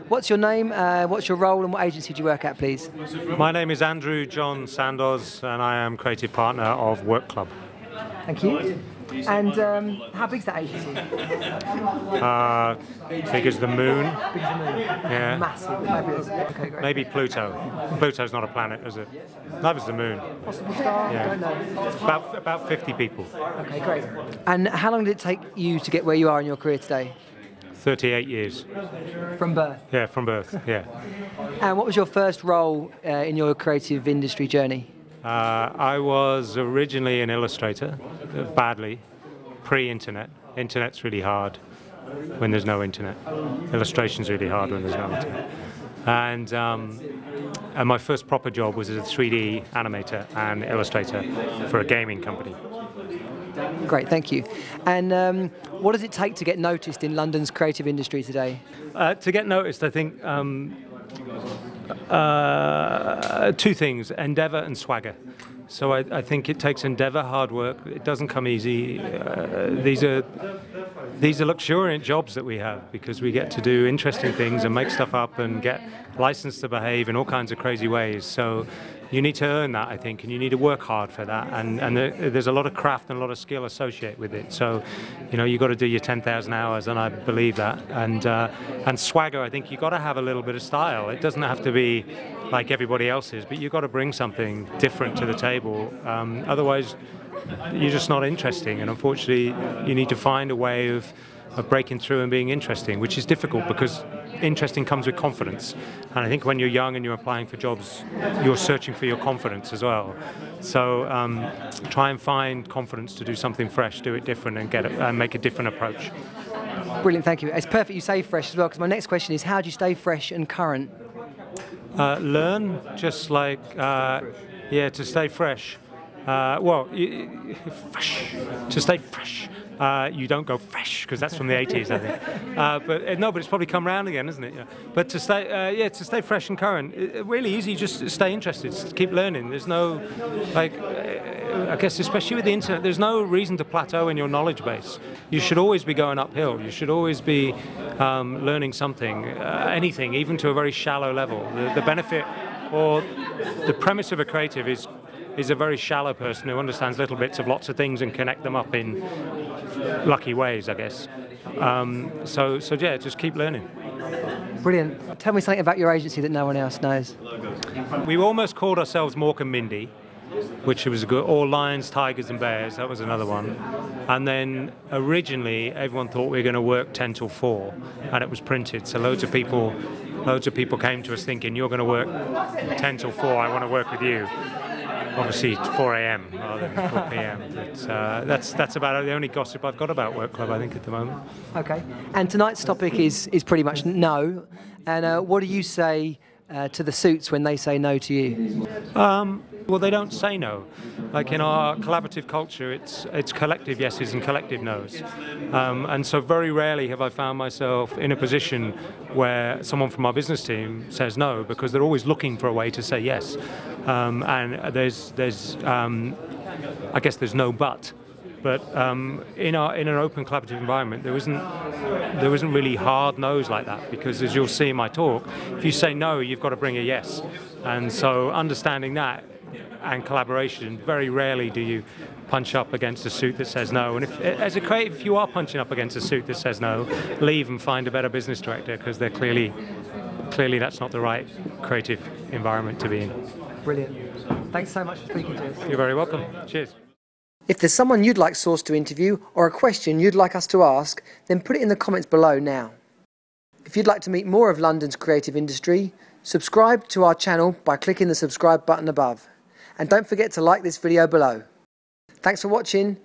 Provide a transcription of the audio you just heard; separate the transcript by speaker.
Speaker 1: What's your name, what's your role, and what agency do you work at, please?
Speaker 2: My name is Andrew John Sandoz, and I am creative partner of Work Club.
Speaker 1: Thank you. And how big's that agency?
Speaker 2: Big as the moon.
Speaker 1: Big as the moon.
Speaker 2: Yeah.
Speaker 1: Massive, fabulous. Okay, great.
Speaker 2: Maybe Pluto. Pluto's not a planet, is it? Neither's the moon.
Speaker 1: Possible star?
Speaker 2: Yeah.
Speaker 1: Don't know.
Speaker 2: About 50 people.
Speaker 1: Okay, great. And how long did it take you to get where you are in your career today?
Speaker 2: 38 years.
Speaker 1: From birth?
Speaker 2: Yeah, from birth, yeah.
Speaker 1: And what was your first role in your creative industry journey?
Speaker 2: I was originally an illustrator, badly, pre-internet. Internet's really hard when there's no internet. Illustration's really hard when there's no internet. And my first proper job was as a 3D animator and illustrator for a gaming company.
Speaker 1: Great, thank you. And what does it take to get noticed in London's creative industry today?
Speaker 2: To get noticed, I think two things: endeavour and swagger. So I think it takes endeavour, hard work. It doesn't come easy. These are luxuriant jobs that we have because we get to do interesting things and make stuff up and get licensed to behave in all kinds of crazy ways. So you need to earn that, I think, and you need to work hard for that. And there's a lot of craft and a lot of skill associated with it. So, you know, you've got to do your 10,000 hours, and I believe that. And swagger, I think you've got to have a little bit of style. It doesn't have to be like everybody else's, but you've got to bring something different to the table. Otherwise, you're just not interesting. And unfortunately, you need to find a way of breaking through and being interesting, which is difficult because interesting comes with confidence. And I think when you're young and you're applying for jobs, you're searching for your confidence as well. So try and find confidence to do something fresh, do it different, and make a different approach.
Speaker 1: Brilliant, thank you. It's perfect you say fresh as well, because my next question is, how do you stay fresh and current?
Speaker 2: Learn, just like, to stay fresh. To stay fresh. You don't go fresh because that's from the 80s, I think. But it's probably come round again, isn't it? Yeah. But to stay fresh and current, really easy. Just stay interested, just keep learning. There's no, I guess, especially with the internet, there's no reason to plateau in your knowledge base. You should always be going uphill. You should always be learning something, anything, even to a very shallow level. The benefit or the premise of a creative is a very shallow person who understands little bits of lots of things and connect them up in lucky ways, I guess. So yeah, just keep learning.
Speaker 1: Brilliant. Tell me something about your agency that no one else knows.
Speaker 2: We almost called ourselves Mork and Mindy, which was good, or Lions, Tigers and Bears, that was another one. And then originally everyone thought we were going to work 10 till 4, and it was printed, so loads of people came to us thinking, you're going to work 10 till 4, I want to work with you. Obviously 4 a.m. rather than 4 p.m. But that's about the only gossip I've got about Work Club, I think, at the moment. Okay.
Speaker 1: And tonight's topic is pretty much no. And what do you say to the suits when they say no to you?
Speaker 2: Well, they don't say no. Like in our collaborative culture, it's collective yeses and collective nos. And so very rarely have I found myself in a position where someone from our business team says no, because they're always looking for a way to say yes. And there's I guess there's no but. But in an open collaborative environment, there isn't really hard no's like that, because as you'll see in my talk, if you say no, you've got to bring a yes. And so understanding that and collaboration, very rarely do you punch up against a suit that says no. And as a creative, if you are punching up against a suit that says no, leave and find a better business director, because they're clearly that's not the right creative environment to be in.
Speaker 1: Brilliant. Thanks so much for speaking to us.
Speaker 2: You're very welcome. Cheers.
Speaker 1: If there's someone you'd like Source to interview or a question you'd like us to ask, then put it in the comments below now. If you'd like to meet more of London's creative industry, subscribe to our channel by clicking the subscribe button above. And don't forget to like this video below. Thanks for watching.